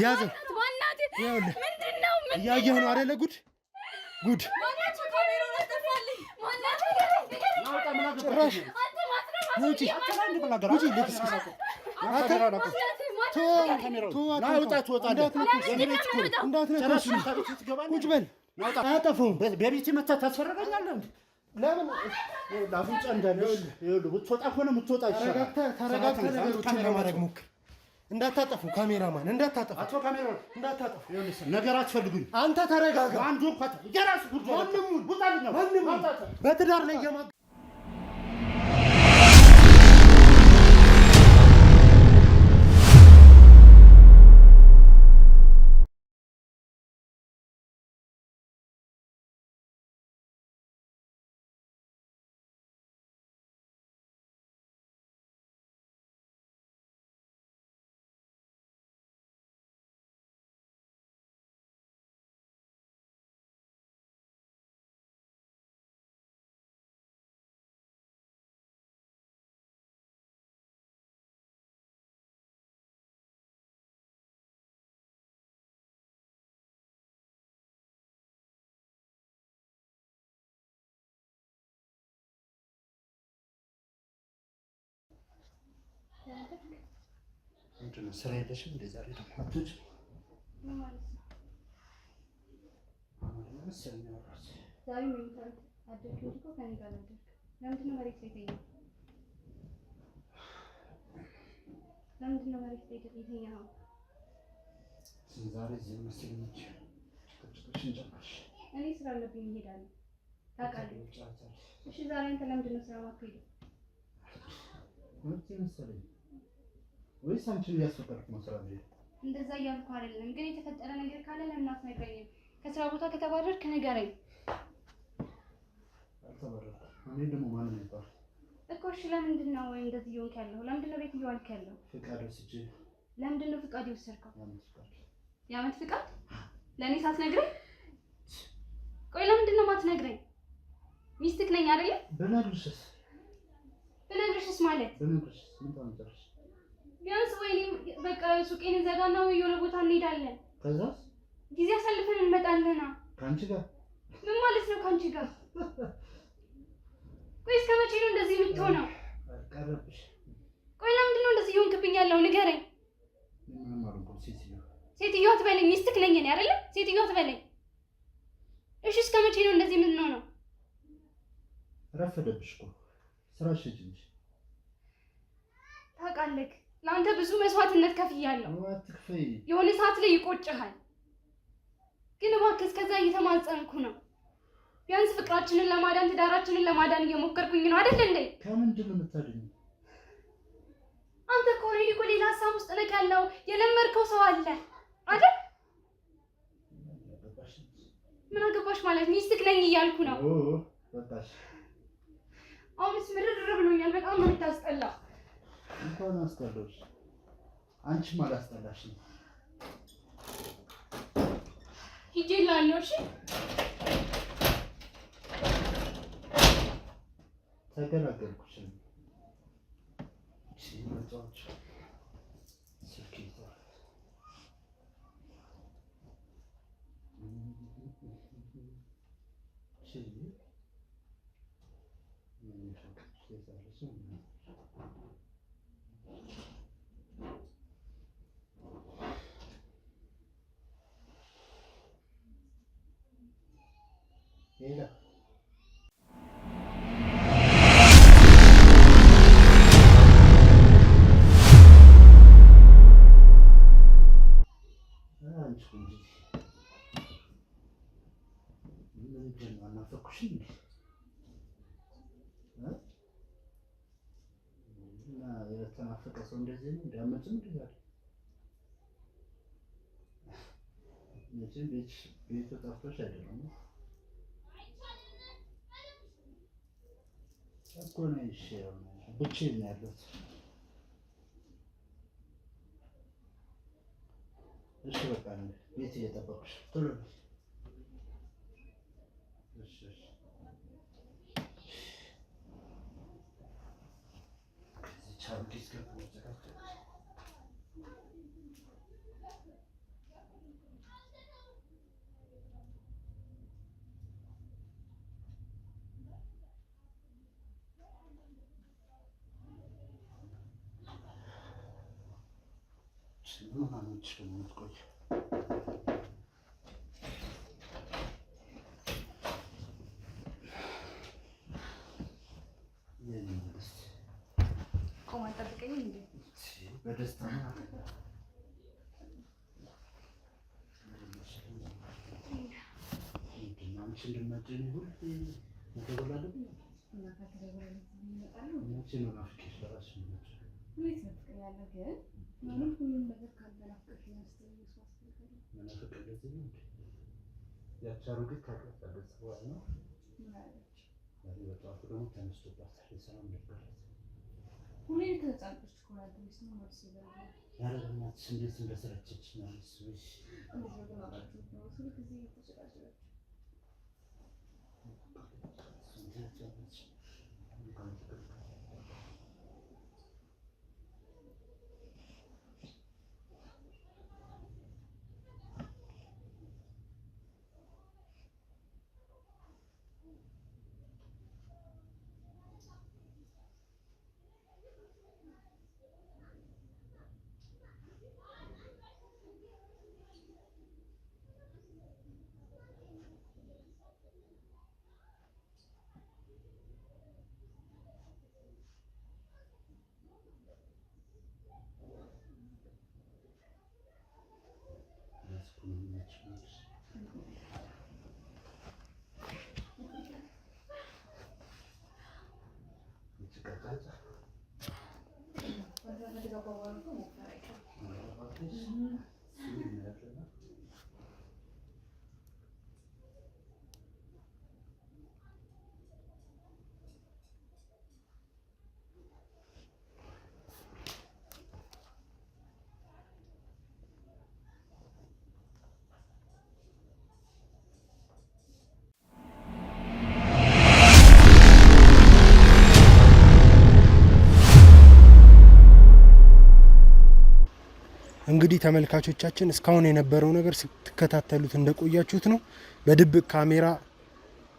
ያዘው እያየህ ነው አይደለ? ጉድ ጭራሽ ውጪ ቁጭ በል አያጠፉም። በቤት መተህ ታስፈረገኛለህ። ለምን ለአፍንጫ እንዳለሽ ብትወጣ ከሆነ የምትወጣ ይሻላል። ተረጋግተህ ነገሮችን ለማድረግ ሞክር። እንዳታጠፉ ካሜራማን እንዳታጠፉ። አቶ ካሜራማን እንዳታጠፉ። ነገር አትፈልጉኝ። አንተ ተረጋጋ። አንዱ እንኳን የራሱ ጉዳይ ማንም በትዳር ላይ ምንድነው? ስራ የለሽም እንደ ዛሬ ደግሞ አትወጪ ማለት ነው? ዛሬ ምን ታደርግ አደርክ እኮ ከኔ ጋር አደርክ። ለምንድን ነው መሬት ላይ ተኛው? ለምንድን ነው መሬት ላይ ተኛው? ዛሬ እዚህ መስለኝ ጭቅጭቅሽን ጨመርሽ። እኔ ስራ አለብኝ እሄዳለሁ ታውቃለህ። እሺ ዛሬ አንተ ለምንድን ነው ስራ ማትሄደው? ወጥቼ መሰለኝ ወይስ አንቺን እያስፈቀድኩ ነው ስራ እንዴ? እንደዛ እያልኩ አይደለም፣ ግን የተፈጠረ ነገር ካለ ለምን አትነግረኝም? ከስራ ቦታ ከተባረርክ ንገረኝ አልተባረርኩም። እኔ ደግሞ ማንም ይባል እኮ። እሺ ለምንድን ነው እንደዚህ እየሆንክ ያለው? ለምንድን ነው ቤት እየዋልክ ያለው? ፍቃድ ወስጄ። ለምንድን ነው ፍቃድ የወሰድከው? የዓመት ፍቃድ ለእኔ ሳትነግረኝ? ቆይ ለምንድን ነው የማትነግረኝ? ሚስትክ ነኝ አይደለ? ብነግርሽስ ማለት ብነግርሽስ ምን ታመጣለሽ? ቢያንስ ወይኔ በቃ ሱቄን ዘጋና ወይ የሆነ ቦታ እንሄዳለን። ከዛስ ጊዜ አሳልፈን እንመጣለን። ካንቺ ጋር ምን ማለት ነው ካንቺ ጋር? ቆይ እስከ መቼ ነው እንደዚህ የምትሆነው? ቀረብሽ። ቆይ ለምንድን ነው እንደዚህ እየሆንክብኝ ያለው? ንገረኝ። ምንም አልሆንኩም። ሴትዮ አትበለኝ። ሚስትክ ነኝ እኔ አይደለ? ሴትዮ አትበለኝ። እሺ እስከ መቼ ነው እንደዚህ የምንሆነው? ረፈደብሽ እኮ ስራሽ እንጂ ታውቃለህ። ለአንተ ብዙ መስዋዕትነት ከፍያለሁ። አትክፈይ። የሆነ ሰዓት ላይ ይቆጭሃል። ግን እባክህ እስከዛ እየተማጸንኩ ነው። ቢያንስ ፍቅራችንን ለማዳን ትዳራችንን ለማዳን እየሞከርኩኝ ነው አይደል እንዴ? ከምንድን ነው የምታድኝ? አንተ እኮ እኮ ሌላ ሀሳብ ውስጥ ነህ ያለው። የለመድከው ሰው አለ አይደል? ምን አገባሽ ማለት ሚስትክ ነኝ እያልኩ ነው። በቃሽ። አሁንስ ምርር ብሎኛል። በጣም ነው የምታስጠላው። እንኳን አስጠላሽ። አንቺም አላስጠላሽም። ሂጂ እላለሁ። እሺ ተገላገልኩሽ። እሺ መጣች ስልኬታ ሄላ የተናፈቀ ሰው እንደዚህ ነው እንዳመጭም ይላል። መቼም ቤት ጠፍቶሽ አይደለም እኮ ነው። እሺ ብቻዬን ነው ያለሁት። እሺ በቃ ቤት እየጠበቅሽ ቶሎ ነው። እሺ ቻው ዲስክ በደስታ እንግዲህ ተመልካቾቻችን እስካሁን የነበረው ነገር ስትከታተሉት እንደቆያችሁት ነው። በድብቅ ካሜራ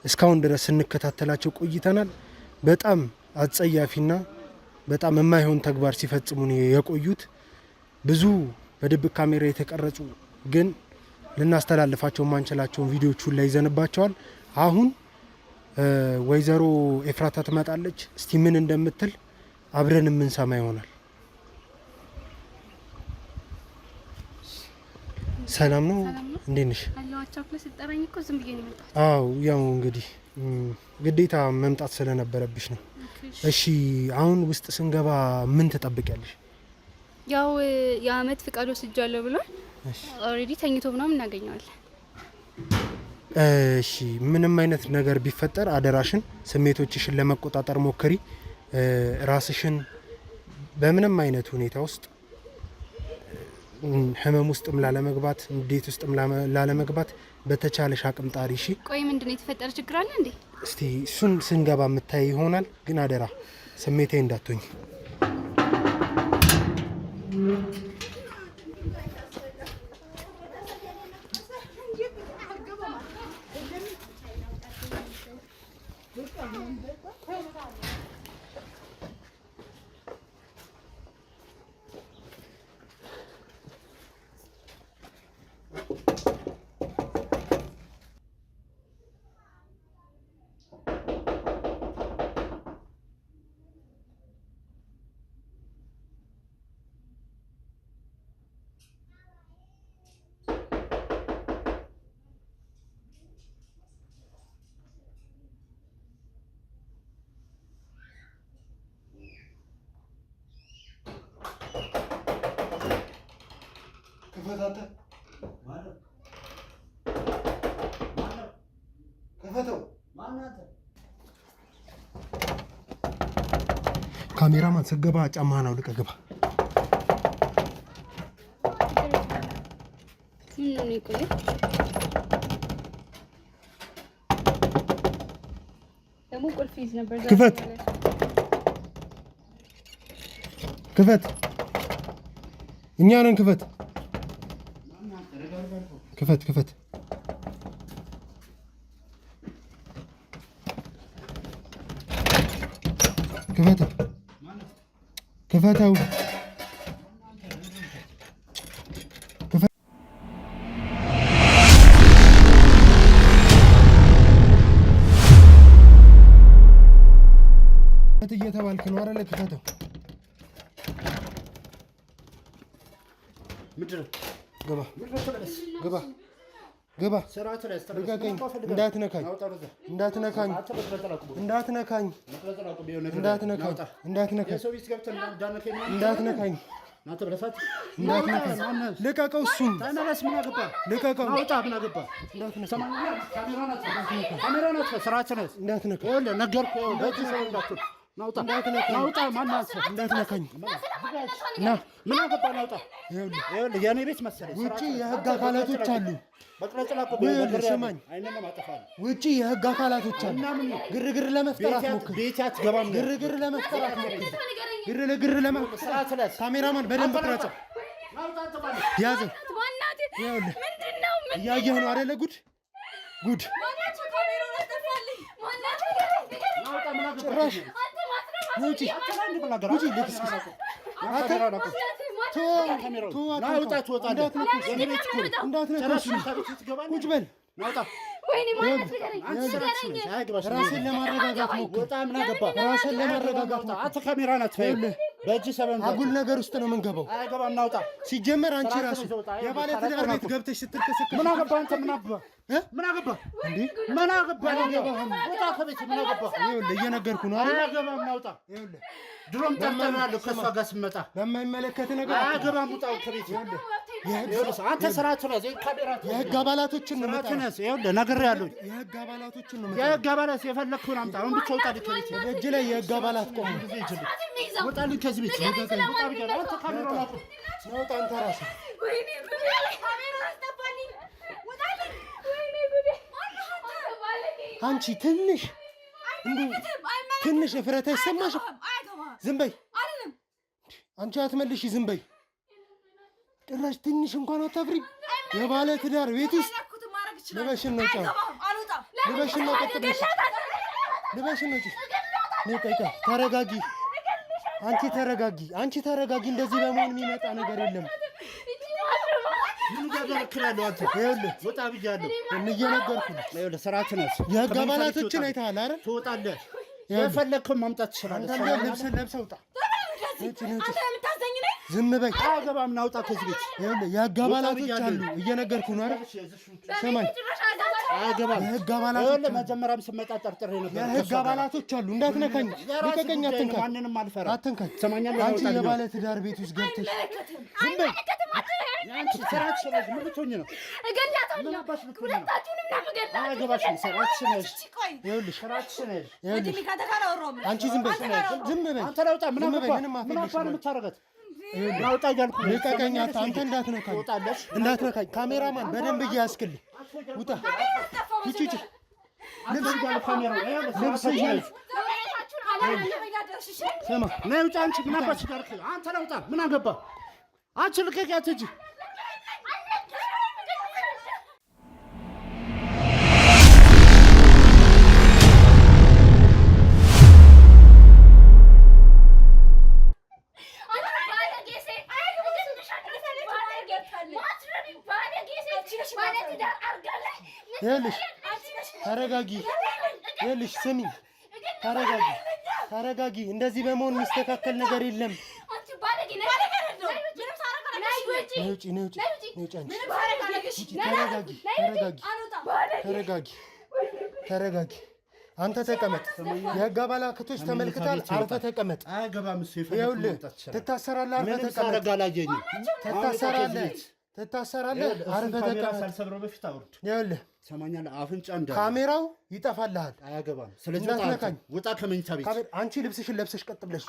እስካሁን ድረስ ስንከታተላቸው ቆይተናል። በጣም አጸያፊና በጣም የማይሆን ተግባር ሲፈጽሙ ነው የቆዩት። ብዙ በድብቅ ካሜራ የተቀረጹ ግን ልናስተላልፋቸው ማንችላቸውን ቪዲዮቹን ላይ ይዘንባቸዋል። አሁን ወይዘሮ ኤፍራታ ትመጣለች። እስቲ ምን እንደምትል አብረን የምንሰማ ይሆናል። ሰላም ነው? እንዴት ነሽ? አዎ ያው እንግዲህ ግዴታ መምጣት ስለነበረብሽ ነው። እሺ አሁን ውስጥ ስንገባ ምን ትጠብቂያለሽ? ያው የአመት ፍቃድ ወስጃለሁ ብሏል። ኦልሬዲ ተኝቶ ምናምን እናገኘዋለን። እሺ ምንም አይነት ነገር ቢፈጠር አደራሽን ስሜቶችሽን ለመቆጣጠር ሞክሪ። ራስሽን በምንም አይነት ሁኔታ ውስጥ ህመም ውስጥም ላለመግባት እንዴት ውስጥም ላለመግባት በተቻለሽ አቅም ጣሪ። እሺ ቆይ ምንድነው የተፈጠረ ችግር አለ እንዴ? እስቲ እሱን ስንገባ የምታይ ይሆናል። ግን አደራ ስሜቴ እንዳትሆኝ። ካሜራማን ስገባ ጫማህን አውልቀህ ግባ። ክፈት ክፈት፣ እኛ ነን። ክፈት ክፈት ክፈት። ክፈተው ክፈተው። ግባ ግባ ግባ። ልቀቀኝ። እንዳትነካኝ እንዳትነካኝ እንዳትነካኝ እንዳትነካኝ ልቀቀው። እሱን ልቀቀው። እንዳትነካኝ። የኔ ቤት መሰለኝ። ውጪ የህግ አካላቶች አሉ። ስማኝ፣ ውጪ የህግ አካላቶች አሉ። ግርግር ለመፍጠር አትሞክር። ግርግር ለመፍጠር አትሞክር። ግርግር ለመፍጠር ካሜራማን በደንብ ቅረጸው። ያዘው። እያየህ ነው አይደለ? ጉድ ጉድ። ጭራሽ ውጪ ውጪ። ቁጭ በል። ራስን ለማረጋጋት ሞክር። ራስን ለማረጋጋት አጉል ነገር ውስጥ ነው የምንገባው። ሲጀመር አንቺ ራሱ የባለ ትዳር ቤት ገብተሽ ስትልከሰከሽ ምን አገባህ አንተ? ምን አገባህ እንዴ? ምን አገባህ? ወጣ ከቤት ምን አገባህ? ይኸውልህ እየነገርኩህ ነው አይደል? አገባህ እናውጣ። ይኸውልህ ድሮም ጠርተናል ከእሷ ጋር ስመጣ በማይመለከት ነገር አገባህ ውጣ ከቤት። አንተ ስርዓት ነህ። የህግ አባላቶችን ነው መጣ። ይኸውልህ ነግሬሃለሁ። የህግ አባላቶችን ነው መጣ። የህግ አባላት የፈለግኩህን አምጣ። አሁን ብቻ ውጣ ከቤት። እጅ ላይ የህግ አባላት ቆሙ። ውጣልኝ ከዚህ ቤት። አንተ ካሜራውን አቁም። ውጣ አንተ ራስህ። አንቺ ትንሽ እንዲሁ ትንሽ እፍረት አይሰማሽም? ዝም በይ አንቺ አትመልሺ። ዝም በይ። ጭራሽ ትንሽ እንኳን አታፍሪም? የባለ ትዳር ቤት ውስጥ ልበሽን ነው ጫው ልበሽን ነው ቀጥ ብለሽ ልበሽን ነው ጭ ቆይ ተረጋጊ። አንቺ ተረጋጊ። አንቺ ተረጋጊ። እንደዚህ በመሆን የሚመጣ ነገር የለም። ምን ያደርክራለሁ? አንተ ይኸውልህ ወጣ ብያለሁ። እየነገርኩህ ነው። ይኸውልህ ስርዓትን ያዝ። የህግ አባላቶችን አይተሃል አይደል? ትወጣለህ። የፈለግከውን ማምጣት ትችላለህ። አንተ ልብስን ለብሰህ ውጣ። ዝም በይ። አገባም ናውጣ ከዚህ ቤት። ይኸውልህ የህግ አባላቶች አሉ። እየነገርኩህ ነው አይደል? ስማኝ፣ የህግ አባላቶች መጀመሪያም ስመጣ ጠርጥሬ ነበር። የህግ አባላቶች አሉ። እንዳትነካኝ። ልቀቀኝ። አትንካኝ። ማንንም አልፈራ። አትንካኝ። ትሰማኛለህ? አንቺ የባለ ትዳር ቤት ውስጥ ገብተሽ ዝም በይ። አንቺ ስራት ስለዚህ ምን ልትሆኚ ነው? ምን አባሽ ልትሆኚ ነው? አያገባሽም። ስራትሽን ነሽ። ይኸውልሽ ስራትሽን ነሽ። አንቺ ዝም በይ። ዝም በይ። አንተ ለውጣ። ምን አገባህ? ምን አባህ ነው የምታረጋት? ናውጣ እያልኩህ ልቀቀኝ። አንተ እንዳትነካኝ። እንዳትነካኝ። ካሜራማን በደንብ እያያዝክልኝ ውጣ። ውጪ ውጪ። ልብስ ጋር ካሜራ ልብስ ይያዝ። ስማ ነይ ውጣ። አንቺ ምን አባሽ ጋር አንተ ለውጣ። ምን አገባህ? አንቺ ልቀቂያት እንጂ ይኸውልሽ ተረጋጊ። ይኸውልሽ ስሚ፣ ተረጋጊ፣ ተረጋጊ። እንደዚህ በመሆን የሚስተካከል ነገር የለም። ተረጋጊ። አንተ ተቀመጥ። የህግ አባላቶች ተመልክታል። አርፈህ ተቀመጥ። ይኸውልህ ትታሰራለህ። አርፈህ ተቀመጥ። ትታሰራለህ። አርፈህ ተቀመጥ። ይኸውልህ ሰማኛለህ። አፍንጫ እንደ ካሜራው ይጠፋልሃል። አያገባም። ስለዚህ ውጣ ከመኝታ ቤት። አንቺ ልብስሽን ለብሰሽ ቀጥ ብለሽ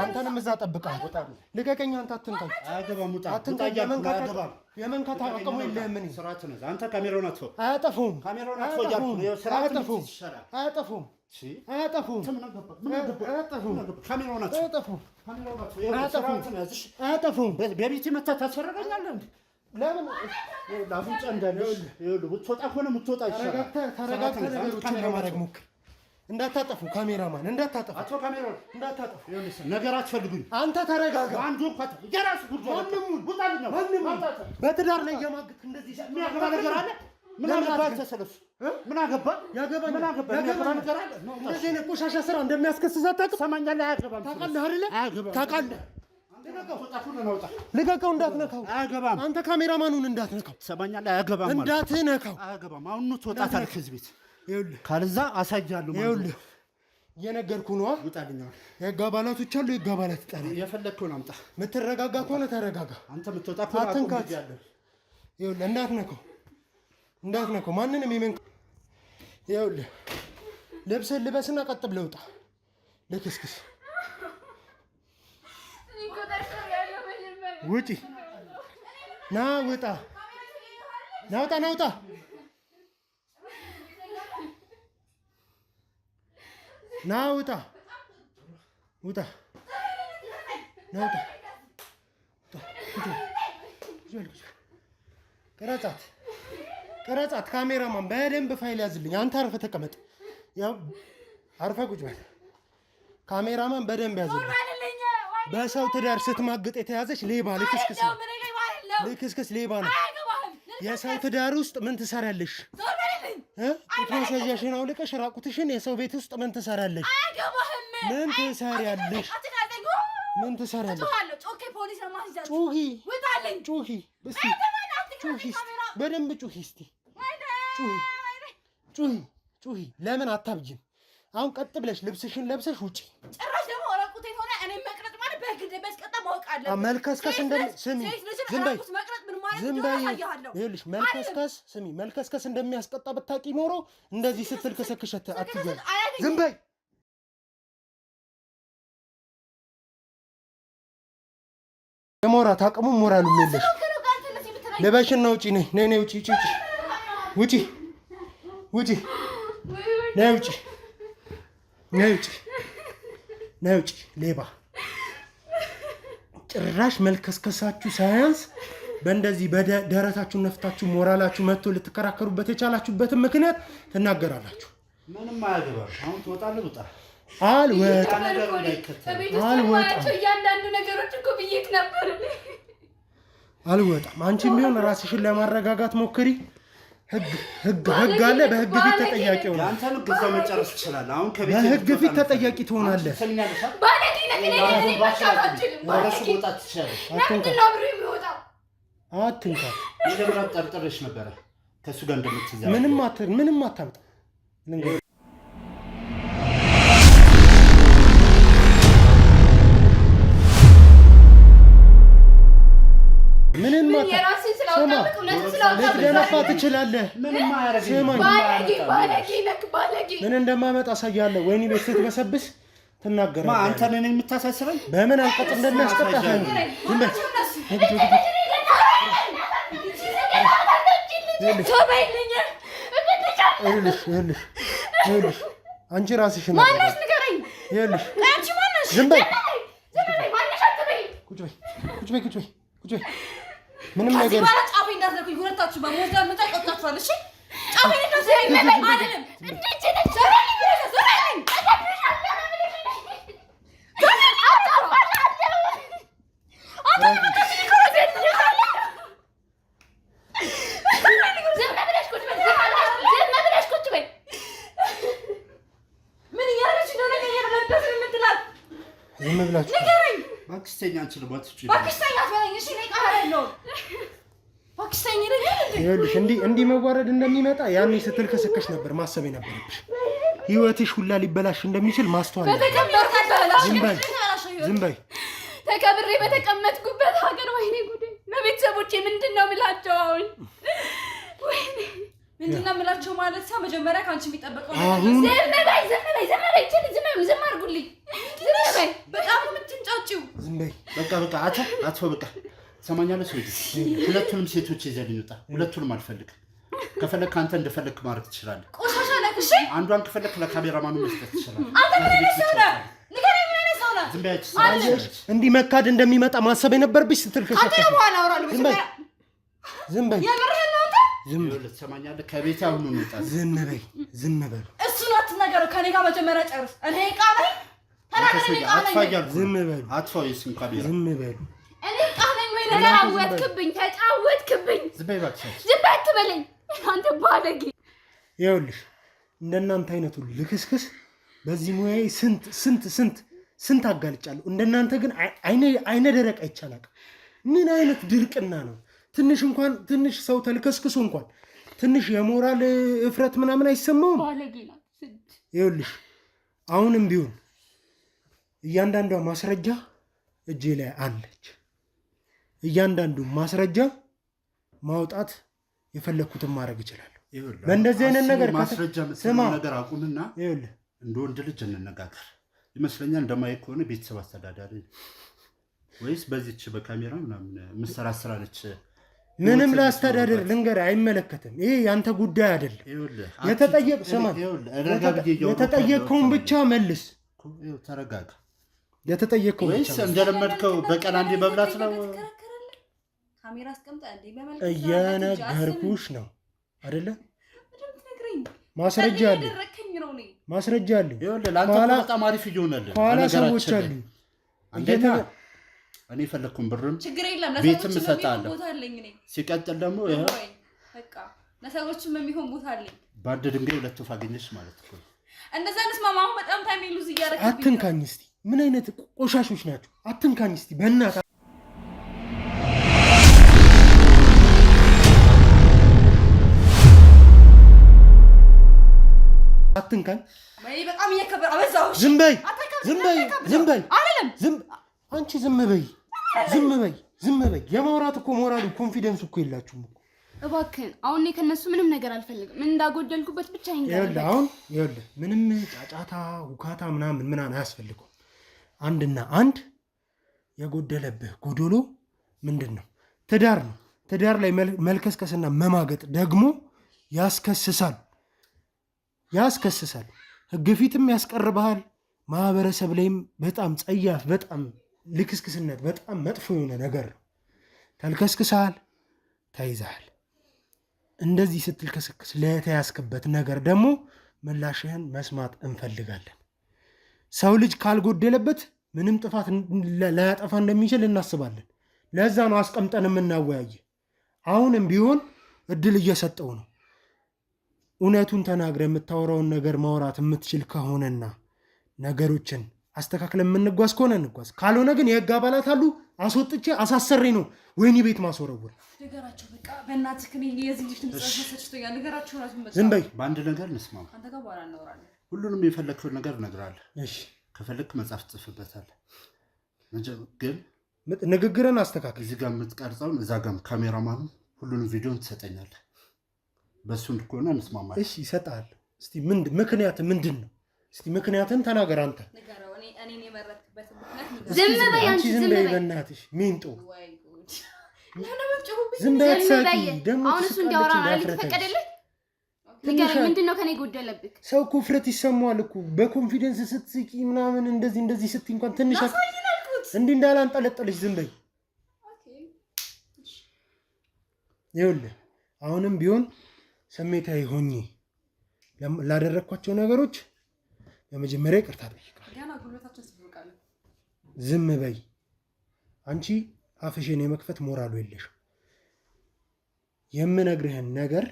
አንተንም እዛ እጠብቅሃለሁ። ልቀቀኝ። አንተ አትንካኝ። አያገባም። ውጣ። የመንካት አቅሙ የለህም። ምን ስርዓት ነህ አንተ። ካሜራውን አጥፈው። አያጠፉም። ካሜራውን አጥፈው እያልኩህ ነው። አያጠፉም። አያጠፉም። አያጠፉም። ካሜራውን አጥፈው። አያጠፉም። በቤት መተህ ታስፈረደኛለህ። ለምን አፍንጫ እንዳለ ይኸውልህ፣ ብትወጣ ከሆነ የምትወጣ ይሻላል። ተረጋግተህ ነገሮችን ለማድረግ ሞክር። እንዳታጠፉ፣ ካሜራማን እንዳታጠፉ፣ አቶ ካሜራማን እንዳታጠፉ። ነገር አትፈልጉኝ። አንተ ተረጋጋ። አንዱ እንኳን የራሱ ጉዳይ በትዳር ላይ የማግጥ እንደዚህ የሚያገባ ነገር አለ። ምን አገባህ ተሰለፍ? ምን አገባህ? ያገባኝ ምን አገባህ? ያገባ ነገር አለ። እንደዚህ ነው ቆሻሻ ስራ እንደሚያስከስስ አታውቅም? ሰማኛለህ። አያገባም። ታውቃለህ አይደለ? ታውቃለህ። ልቀቀው፣ እንዳትነካው። አያገባም። አንተ ካሜራማኑን እንዳትነካው። ትሰማኛለህ? አያገባም። እንዳትነካው። አያገባም። አሁን ትወጣታለህ ከዚህ ቤት። ይኸውልህ፣ ካልዛ አሳያለሁ። ይኸውልህ፣ እየነገርኩህ ነዋ። ውጣልኝ። የህግ አባላቶች አሉ። የህግ አባላት ጠራ። የፈለግከውን አምጣ። የምትረጋጋ ከሆነ ተረጋጋ። አንተ የምትወጣ ከሆነ አትንካት። ይኸውልህ፣ እንዳትነካው ማንንም የመንካ። ይኸውልህ፣ ልብስህን ልበስና ቀጥ ብለህ ውጣ። ልክስክስ ውጪ። ና ውጣ፣ ናውጣ፣ ናውጣ። ና ውጣ፣ ውጣ፣ ናውጣ። ቅረጻት፣ ቅረጻት። ካሜራማን በደንብ ፋይል ያዝልኝ። አንተ አርፈህ ተቀመጥ። ያው አርፈህ ቁጭ በል። ካሜራማን በደንብ ያዝልኝ። በሰው ትዳር ስትማግጥ የተያዘች ሌባ ልክስክስ ነው። ልክስክስ ሌባ ነው። የሰው ትዳር ውስጥ ምን ትሰራለሽ? ጡት ማስያዣሽን አውልቀሽ ራቁትሽን የሰው ቤት ውስጥ ምን ትሰራለሽ? ምን ትሰሪያለሽ? ምን ትሰሪያለሽ? ጩሂ፣ ጩሂ፣ እስቲ ጩሂ፣ በደንብ ጩሂ፣ እስቲ ጩሂ፣ ጩሂ፣ ጩሂ። ለምን አታብጂም? አሁን ቀጥ ብለሽ ልብስሽን ለብሰሽ ውጪ። መልከስከስ ስሚ፣ ዝም በይ፣ ዝም በይ። ይኸውልሽ መልከስከስ እንደሚያስቀጣ ብታውቂ ኖሮ እንደዚህ ስትል ከሰክሸት አትገኝ። ዝም በይ። የሞራት አቅሙ ሞራሉ የለሽ። ልበሽና ውጪ። ነይ ነይ ነይ፣ ውጪ ውጪ ውጪ ውጪ፣ ነይ ውጪ፣ ነይ ውጪ፣ ነይ ውጪ። ሌባ ጭራሽ መልከስከሳችሁ ሳያንስ በእንደዚህ በደረታችሁ ነፍታችሁ ሞራላችሁ መጥቶ ልትከራከሩበት የቻላችሁበትን ምክንያት ትናገራላችሁ። ምንም አያገባም። አሁን ትወጣለህ። ውጣ። አልወጣም። እያንዳንዱ ነገሮች እኮ ብዬሽ ነበር። አልወጣም። አንቺም ቢሆን ራስሽን ለማረጋጋት ሞክሪ። ህግ አለ። በህግ ፊት ተጠያቂ ሆነ። አንተን ግዛ መጨረስ ይችላል። አሁን ከቤት በህግ ፊት ተጠያቂ ትሆናለህ። አትንካ። የደብራት ጠርጥሬሽ ነበረ ከእሱ ጋር እንደምትይዛ። ምንም አታምጣ። ምንም ልትደነፋ ትችላለህ። ምን እንደማመጣ አሳያለሁ። ወይኔ ቤት ስትበሰብስ ትናገራለህ። አንተ ነህ የምታሳስበኝ። በምን አንቀጽ እንደሚያስቀጣህ አንቺ ራስሽ ነው። ዝም በይ፣ ቁጭ በይ፣ ቁጭ በይ፣ ቁጭ በይ፣ ቁጭ በይ። ምንም ነገር ጫፌ እንዳትነኩኝ ሁለታችሁ በሞት ጋር መጣ ይቆጣችኋል። እሺ ጫፌ እንዳትነኩኝ አይደለም እንዴት ነሽ? ዝም ብላችሁ ባክስተኛ አንችልም። ባክስተኛ አትበለኝ። እሺ እኔ ቃላለሁ። ባክስተኛ ይኸውልሽ እንዲህ መዋረድ እንደሚመጣ ያኔ ስትል ከሰከሽ ነበር ማሰብ የነበረብሽ። ህይወትሽ ሁላ ሊበላሽ እንደሚችል ማስተዋል። ዝም በይ። ተከብሬ በተቀመጥኩበት ሀገር ወይኔ ጉዴ! ለቤተሰቦቼ ምንድን ነው የምላቸው? አሁን ወይኔ ምንድን ነው የምላቸው ማለት ሰው መጀመሪያ ከአንቺ የሚጠበቀው ዝም በይ። ዝም አድርጉልኝ። ዝም በይ። በጣም ነው የምትንጫጭው። ዝም በይ። በቃ አትፎ በቃ ሰማኛለሽ ወይ? ሁለቱንም ሴቶች ይዘን እንውጣ። ሁለቱንም አልፈልግም። ከፈለክ አንተ እንደፈለክ ማድረግ ትችላለህ። ቆሻሻ ነህ። እሺ አንዷን ከፈለክ ለካሜራማኑ መስጠት ትችላለህ። አንተ ምን አይነት ሰው ነህ? ንገረኝ፣ ምን አይነት ሰው ነህ? ዝም በይ። እንዲህ መካድ እንደሚመጣ ማሰብ የነበረብሽ ስትል ከሰከሽ። አንተ በኋላ አወራለሁ። ዝም በይ። የምርህን ነው አንተ? ዝም በይ። ትሰማኛለህ? ከቤት አሁን እንውጣ። ዝም በይ። ዝም በይ። እሱን አትናገረው። ከኔ ጋር መጀመሪያ ጨርስ። እኔ ዕቃ ነኝ። ዝም በሉ። አጥፋው። የስም ካሜራ ዝም በሉ። እኔ ዕቃ ነኝ ወይ? ተጫወትክብኝ። ዝም በይ እባክሽ። ዝም በይ አትበለኝ አንተ ባለጌ። ይኸውልሽ እንደናንተ አይነቱ ልክስክስ በዚህ ሙያዬ ስንት ስንት አጋልጫለሁ። እንደናንተ ግን አይነ ደረቅ አይቻላል። ምን አይነት ድርቅና ነው? ትንሽ ሰው ተልከስክሶ እንኳን ትንሽ የሞራል እፍረት ምናምን አይሰማውም። ይኸውልሽ አሁንም ቢሆን እያንዳንዷ ማስረጃ እጄ ላይ አለች። እያንዳንዱ ማስረጃ ማውጣት የፈለኩትን ማድረግ ይችላል። በእንደዚህ አይነት ነገር ማስረጃ የምትሰማው ነገር አቁምና እንደ ወንድ ልጅ እንነጋገር። ይመስለኛል እንደማይክ ከሆነ ቤተሰብ አስተዳዳሪ ወይስ በዚህች በካሜራ ምናምን የምትሰራ ስራ ነች? ምንም ላስተዳደር ልንገር አይመለከትም። ይሄ ያንተ ጉዳይ አይደለም። የተጠየቅከውን ብቻ መልስ። ተረጋጋ። የተጠየቅከውን ወይስ እንደለመድከው በቀን አንዴ መብላት ነው? ካሜራ አስቀምጣ እንዴ በመልክ እየነገርኩሽ ነው አይደለ? ማስረጃ አለ። ማስረጃ አለ። ይኸውልህ ለአንተ በጣም አሪፍ እየሆነልህ ኋላ ሰዎች አሉ። እኔ ፈለኩም ብርም ችግር የለም ቤትም እሰጥሃለሁ። ሲቀጥል ደግሞ በቃ ለሰዎችም የሚሆን ቦታ አለኝ። በአንድ ድንጋይ ሁለት ወፍ አገኘሽ ማለት ነው። እንደዛ እንስማማው። በጣም ታይም ሉዝ እያደረግህ አትንካኝ እስቲ። ምን አይነት ቆሻሾች ናቸው? አትንካኝ እስቲ በእናትህ። አትንካኝ። በጣም እየከበረ አበዛው። ዝም በይ አይደለም። አንቺ ዝም በይ። የማውራት እኮ ሞራሉ ኮንፊደንስ እኮ የላችሁም እኮ። እባክህን አሁን እኔ ከነሱ ምንም ነገር አልፈልግም። ምን እንዳጎደልኩበት ብቻ ይንገር። ይኸውልህ ምንም ጫጫታ ሁካታ ምናምን አያስፈልገውም። አንድና አንድ የጎደለብህ ጎዶሎ ምንድን ነው? ትዳር ነው። ትዳር ላይ መልከስከስና መማገጥ ደግሞ ያስከስሳል። ህግ ፊትም ያስቀርብሃል። ማህበረሰብ ላይም በጣም ጸያፍ፣ በጣም ልክስክስነት በጣም መጥፎ የሆነ ነገር ነው። ተልከስክሳል፣ ተይዛል። እንደዚህ ስትልከስክስ ለተያዝክበት ነገር ደግሞ ምላሽህን መስማት እንፈልጋለን። ሰው ልጅ ካልጎደለበት ምንም ጥፋት ላያጠፋ እንደሚችል እናስባለን። ለዛ ነው አስቀምጠን የምናወያየ። አሁንም ቢሆን እድል እየሰጠው ነው። እውነቱን ተናግረ የምታወራውን ነገር ማውራት የምትችል ከሆነና ነገሮችን አስተካክለ የምንጓዝ ከሆነ እንጓዝ። ካልሆነ ግን የህግ አባላት አሉ። አስወጥቼ አሳሰሬ ነው ወይኔ ቤት ማስወረውር። ነገራቸው በቃ በእናትህ ከኔ የዚህ ልጅ ተሰጥቶኛል። ነገራቸው ራሱ በቃ ዝም በይ። በአንድ ነገር እንስማማ። አንተ ጋር በኋላ እናወራለን። ሁሉንም የፈለግከውን ነገር እነግርሃለሁ። እሺ ከፈለግክ መጽሐፍ ትጽፍበታለህ። ግን ንግግርን አስተካክል። እዚህ ጋር የምትቀርጸውን እዛ ጋር ካሜራማኑ ሁሉንም ቪዲዮን ትሰጠኛለህ። በሱ እንደሆነ እንስማማለን። እሺ ይሰጣል። እስቲ ምክንያት ምንድን ነው? እስቲ ምክንያትን ተናገር አንተ። ዝም በይ አንቺ። ዝም በይ በእናትሽ ሚንጦ። ዝም በይ አትሳቂ። ደግሞ አሁን እሱ እንዲያወራ አልተፈቀደልህ? ንገረኝ፣ ምንድን ነው ከኔ ጎደለብህ? ሰው እኮ ውፍረት ይሰማዋል እኮ በኮንፊደንስ ስትስቂ ምናምን እንደዚህ ስትይ እንኳን ትንሽ እንዲህ እንዳላንጠለጠለሽ ዝም በይ። ይኸውልህ አሁንም ቢሆን ስሜታዊ ሆኜ ላደረግኳቸው ነገሮች በመጀመሪያ ይቅርታ ጠይቃለሁ። ዝም በይ አንቺ። አፍሽን የመክፈት ሞራሉ የለሽም። የምነግርህን ነገር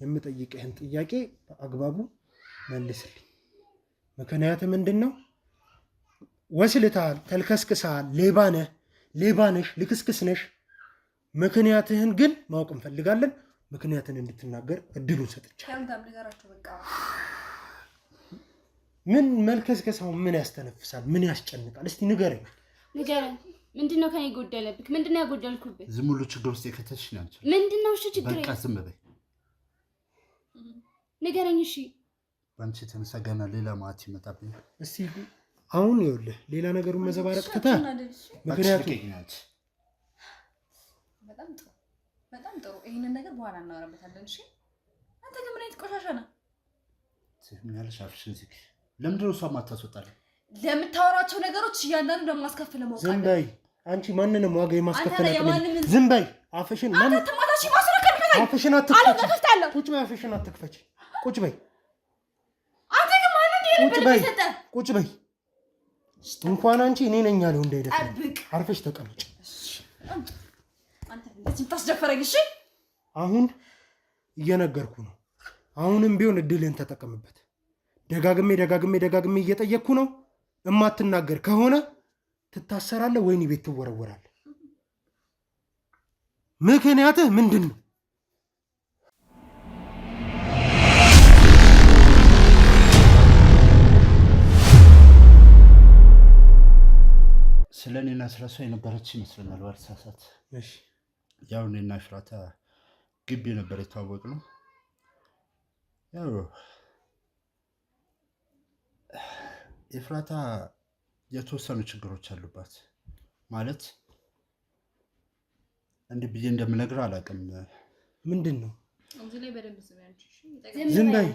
የምጠይቅህን ጥያቄ በአግባቡ መልስልኝ። ምክንያት ምንድን ነው? ወስልታል፣ ተልከስክሳል፣ ሌባነሽ፣ ልክስክስ ነሽ። ምክንያትህን ግን ማወቅ እንፈልጋለን። ምክንያትን እንድትናገር እድሉን ሰጥቻለሁ። ምን መልከስከሳው ምን ያስተነፍሳል? ምን ያስጨንቃል? እስቲ ንገረኝ። ምንድነው ከኔ ጎደለብክ? ምንድነው ያጎደልኩብህ? ዝም ብሎ ችግር ውስጥ የከተትሽ ነው አንቺ። ምንድነው እሺ ችግር? በቃ ዝም በይ። ንገረኝ እሺ። ባንቺ የተነሳ ገና ሌላ ማት ይመጣብኝ። እስቲ አሁን ይኸውልህ ሌላ ነገሩን መዘባረቅ ትተህ ምክንያቱም በጣም ጥሩ። ይሄንን ነገር በኋላ እናወራበታለን። እሺ አንተ ግን ምን አይነት ቆሻሻ ነህ? ትምኛለሽ። አፍሽን ዝጊ። ለምንድን ነው እሷ ማታስወጣለህ? ለምታወራቸው ነገሮች እያንዳንዱ እንደማስከፍል ነው። ዝም በይ አንቺ። ማንንም ዋጋ የማስከፈል ዝም በይ። አፍሽን አፍሽን አትክፈች። ቁጭ በይ። አፍሽን አትክፈች። ቁጭ በይ። አንተ ግን ማንን ቁጭ በይ። እንኳን አንቺ እኔ ነኝ ያለው እንዳይደፍ። አርፈሽ ተቀመጭ። ታስደፈረኝ። እሺ አሁን እየነገርኩ ነው። አሁንም ቢሆን እድልህን ተጠቀምበት። ደጋግሜ እየጠየቅኩ ነው። እማትናገር ከሆነ ትታሰራለህ ወይኔ ቤት ትወረወራለህ። ምክንያትህ ምንድን ነው? ስለ እኔና ስለ እሷ የነበረች ይመስለኛል ባልሳሳት። ያው እኔና ኤፍራታ ግቢ ነበር የተዋወቅነው። ያው ኤፍራታ የተወሰኑ ችግሮች አሉባት። ማለት እንዲህ ብዬ እንደምነግርህ አላውቅም። ምንድን ነው? ዝም በይ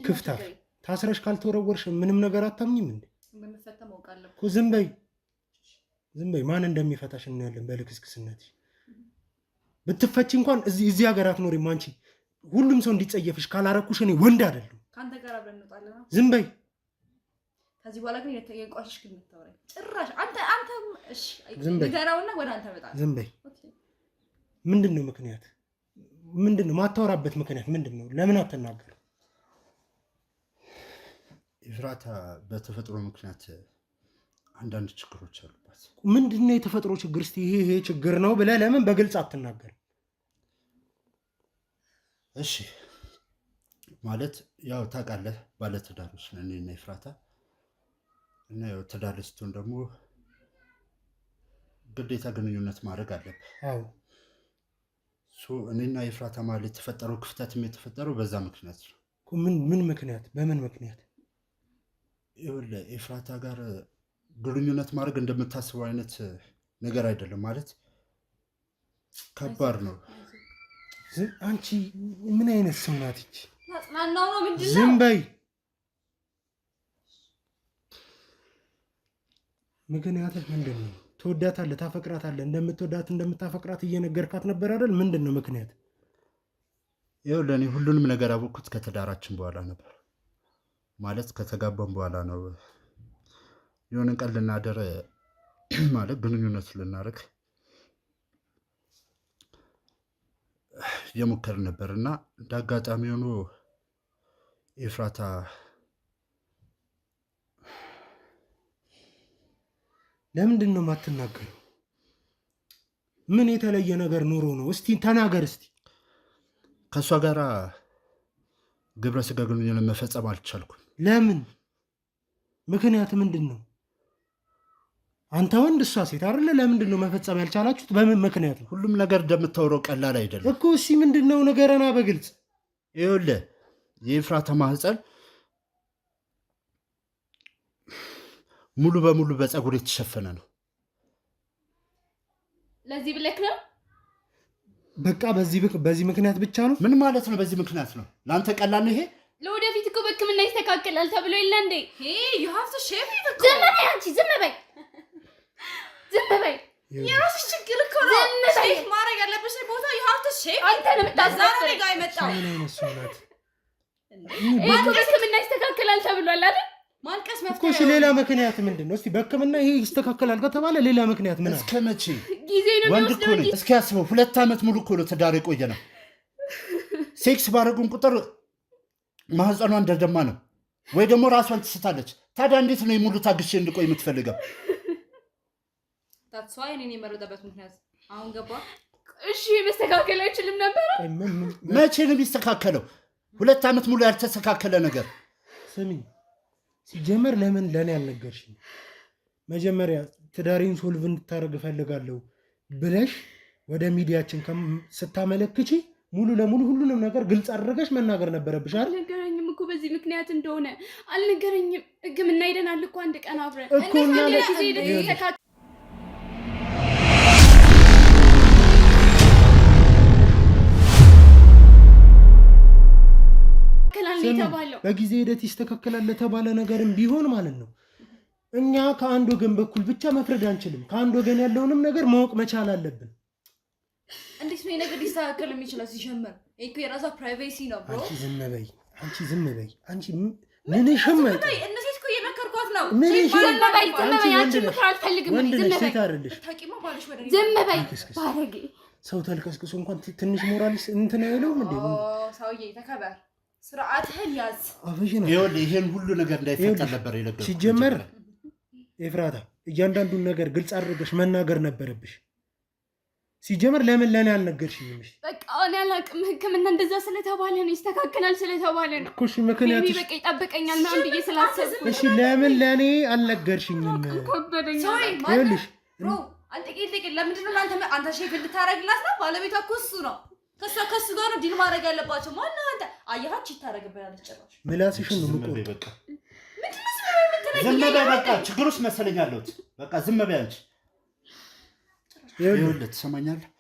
ክፍታፍ። ታስረሽ ካልተወረወርሽ ምንም ነገር አታምኝም እንዴ? ዝም በይ ዝም በይ። ማን እንደሚፈታሽ እናያለን። በልክስክስነት ብትፈቺ እንኳን እዚህ ሀገር አትኖሪም አንቺ። ሁሉም ሰው እንዲጸየፍሽ ካላረኩሽ እኔ ወንድ አይደለም። ካንተ ጋር አብረን እንወጣለን። ዝም በይ። ከዚህ በኋላ ግን የቋሽሽ ግን የምታወራኝ ጭራሽ አንተ እሺ፣ ንገራውና ወደ አንተ መጣ። ዝም በይ። ምንድነው ምክንያት? ምንድነው ማታወራበት ምክንያት ምንድነው? ለምን አትናገር? ኤፍራታ በተፈጥሮ ምክንያት አንዳንድ ችግሮች አሉባት። ምንድነው የተፈጥሮ ችግር? እስቲ ይሄ ችግር ነው ብለህ ለምን በግልጽ አትናገር? እሺ ማለት ያው ታውቃለህ ባለትዳሮች ነን እኔና ኤፍራታ እና ያው ትዳር ስትሆን ደግሞ ግዴታ ግንኙነት ማድረግ አለብህ። አዎ እኔና ኤፍራታ ማለት የተፈጠረው ክፍተትም የተፈጠረው በዛ ምክንያት ነው። ምን ምክንያት? በምን ምክንያት? ይኸውልህ ኤፍራታ ጋር ግንኙነት ማድረግ እንደምታስበው አይነት ነገር አይደለም። ማለት ከባድ ነው። አንቺ ምን አይነት ሰው ናት ይቺ? ናጽናናው ነው ምንድነው? ዝም በይ። ምክንያትህ ምንድን ነው? ትወዳታለህ፣ ታፈቅራታለህ። እንደምትወዳት እንደምታፈቅራት እየነገርካት ነበር አይደል? ምንድን ነው ምክንያት? ይኸውልህ እኔ ሁሉንም ነገር ያወቅኩት ከተዳራችን በኋላ ነበር። ማለት ከተጋባን በኋላ ነው። የሆነ ቀን ልናደር ማለት ግንኙነት ልናደርግ የሞከር ነበር እና እንዳጋጣሚ ሆኖ ኤፍራታ ለምንድን ነው የማትናገረው? ምን የተለየ ነገር ኑሮ ነው? እስቲ ተናገር። እስቲ ከእሷ ጋር ግብረ ስጋ ግንኙነት መፈጸም አልቻልኩም። ለምን? ምክንያት ምንድን ነው? አንተ ወንድ እሷ ሴት አይደለ? ለምንድን ነው መፈጸም ያልቻላችሁት? በምን ምክንያት ነው? ሁሉም ነገር እንደምታወራው ቀላል አይደለም እኮ። እስቲ ምንድን ነው ነገረና በግልጽ። ይኸውልህ የኤፍራታ ማህፀን ሙሉ በሙሉ በፀጉር የተሸፈነ ነው። ለዚህ ብለክ ነው? በቃ በዚህ ምክንያት ብቻ ነው? ምን ማለት ነው በዚህ ምክንያት ነው? ለአንተ ቀላል ነው ይሄ? ለወደፊት እኮ በሕክምና ይስተካከላል ተብሎ የለ እንዴ? you have to shame me እኮ። ዝም በይ አንቺ፣ ዝም በይ ዝም በይ። የራስሽ ችግር እኮ ነው። ሼፍ ማድረግ ያለብሽ ቦታ you have to shame me። አንተ ነው የምታዛው። ጋር የመጣው ምን አይነት ሰው ናት? ይሄ በሕክምና ይስተካከላል ተብሏል አይደል? ማልቀስ እኮ እሺ፣ ሌላ ምክንያት ምንድን ነው? እስቲ በሕክምና ይሄ ይስተካከላል ከተባለ ሌላ ምክንያት ምን አለ? እስከ መቼ? ጊዜ ነው ወንድ እኮ ነኝ። እስኪ ያስበው 2 ዓመት ሙሉ እኮ ነው ትዳር የቆየ ነው። ሴክስ ባረጉን ቁጥር ማህፀኗ እንደደማ ነው ወይ ደግሞ ራሷን ትስታለች። ታዲያ እንዴት ነው ሙሉ ታግሼ እንድቆይ የምትፈልገው? ታትስ ዋይ እኔን የመረጠበት ምክንያት አሁን ገባ። እሺ መስተካከል አይችልም ነበር? መቼ ነው የሚስተካከለው? 2 ዓመት ሙሉ ያልተስተካከለ ነገር። ስሚ ሲጀመር ለምን ለኔ አልነገርሽኝ? መጀመሪያ ትዳሬን ሶልቭ እንድታደርግ እፈልጋለሁ ብለሽ ወደ ሚዲያችን ስታመለክቺ ሙሉ ለሙሉ ሁሉንም ነገር ግልጽ አድርገሽ መናገር ነበረብሽ አይደል? አልነገረኝም እኮ በዚህ ምክንያት እንደሆነ አልነገረኝም። ሕክምና ሄደናል እኮ አንድ ቀን አብረን እኮ እና ጊዜ ሄደን በጊዜ ሂደት ይስተካከላል ለተባለ ነገርም ቢሆን ማለት ነው እኛ ከአንድ ወገን በኩል ብቻ መፍረድ አንችልም። ከአንድ ወገን ያለውንም ነገር ማወቅ መቻል አለብን። እንዴት ነው ነገር ሊስተካከል የሚችለው? ሲጀመር እኮ የራሷ ፕራይቬሲ ነው ብሮ። አንቺ ዝም በይ፣ አንቺ ዝም በይ። አንቺ ምን ሸመቀ? እነዚህ እኮ የመከርኳት ነው። ምን ዝም በይ፣ ዝም በይ። አንቺ ምክር አልፈልግም። ዝም በይ፣ ሴት አይደለሽ። ታቂማ ባልሽ ወደ ዝም በይ። ባረጌ ሰው ተልከስክሶ እንኳን ትንሽ ሞራሊስ እንትን አይለውም እንዴ? ሰውዬ ተከበር። ስርዓትህን ያዝ። ይኸውልህ ይሄን ሁሉ ነገር እንዳይፈጠር ነበር የነገርኩህ። ሲጀመር ኤፍራታ እያንዳንዱን ነገር ግልጽ አድርገሽ መናገር ነበረብሽ። ሲጀመር ለምን ለኔ አልነገርሽኝም? በቃ እኔ አላውቅም። ሕክምና እንደዛ ስለተባለ ነው ይስተካከላል ስለተባለ ነው እኮ። እሺ ምክንያቱም በቃ ይጠብቀኛል ምናምን ብዬ ስላሰብኩ እሺ ለምን ለኔ አልነገርሽኝም? ይኸውልሽ አንተ ቂልቂል ለምንድን ነው አንተ ሼፍ እንድታረግላት ነው? ባለቤቷ እኮ እሱ ነው። ከሱ ጋር ነው ዲል ማድረግ ያለባቸው። ማነው አንተ? አያሃች ይታረግብናለች ጭራሽ። ምላስሽን ነው የምቆርጠው። በቃ ዝም በይ በቃ። ችግር ውስጥ መሰለኝ ያለሁት። በቃ ዝም በይ አንቺ። ይኸውልህ ትሰማኛለህ?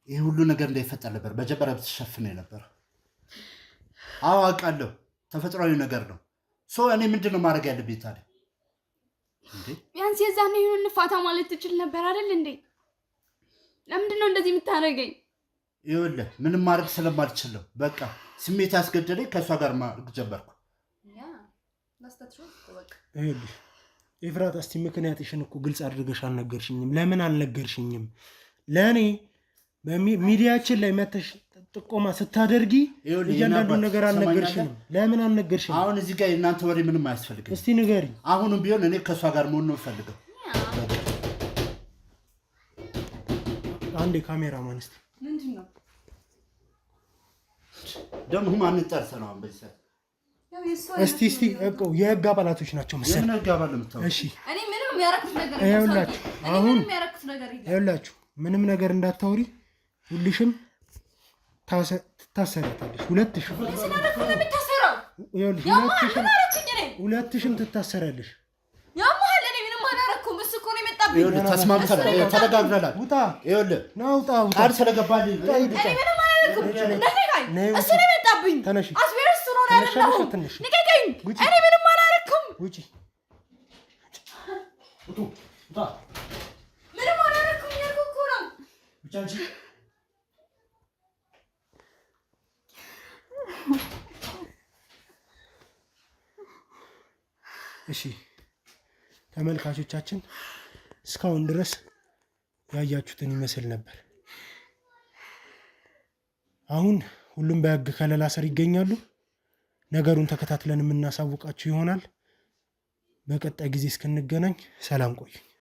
ይሄ ሁሉ ነገር እንዳይፈጠር ነበር መጀመሪያ ብትሸፍነው ነበር። አዎ አውቃለሁ፣ ተፈጥሯዊ ነገር ነው። እኔ ምንድን ነው ማድረግ ያለብኝ ታዲያ? ቢያንስ የዛኔ ይሁን እንፋታ ማለት ትችል ነበር አይደል እንዴ? ለምንድን ነው እንደዚህ የምታደርገኝ? ይኸውልህ ምንም ማድረግ ስለማልችል ነው። በቃ ስሜት ያስገደደኝ ከእሷ ጋር ማድረግ ጀመርኩ። ይኸውልሽ ኤፍራታ እስቲ ምክንያትሽን እኮ ግልጽ አድርገሽ አልነገርሽኝም። ለምን አልነገርሽኝም? ለእኔ በሚዲያችን ላይ መተሽ ጥቆማ ስታደርጊ እያንዳንዱን ነገር አልነገርሽንም። ለምን አልነገርሽንም? አሁን እዚህ ጋር የእናንተ ወሬ ምንም አያስፈልግም። እስቲ ንገሪ። አሁንም ቢሆን እኔ ከእሷ ጋር መሆን ነው ፈልገው። አንዴ ካሜራማን እስቲ ምንድን ነው ደግሞ ማንን ጠርተህ ነው በዚህ ሰዓት? እስቲ የህግ አባላቶች ናቸው መሰለኝ። የምን ህግ አባል ነው የምታወራው? እሺ እኔ ምንም ያረኩት ነገር የለም። ይኸውላችሁ አሁን ይኸውላችሁ ምንም ነገር እንዳታወሪ። ሁልሽም ትታሰሪያለሽ። ሁለትሽም ትታሰሪያለሽ። ያማል። እኔ ምንም አላረኩም። እሱ እኮ ነው የመጣብኝ። ይኸውልህ ተስማምተናል፣ ተነጋግረናል። ውጣ ይኸውልህ ናውጣ ቃል ስለገባልኝ እኔ ምንም አላረኩም። እሱ ነው የመጣብኝ። አስቤር እሱ ነው ያደረገው። ንገረኝ። እኔ ምንም አላረኩም። ውጪ። ምንም አላረኩም ያልኩህ እኮ ነው። እሺ ተመልካቾቻችን እስካሁን ድረስ ያያችሁትን ይመስል ነበር። አሁን ሁሉም በህግ ከለላ ስር ይገኛሉ። ነገሩን ተከታትለን የምናሳውቃችሁ ይሆናል። በቀጣይ ጊዜ እስክንገናኝ ሰላም ቆዩ።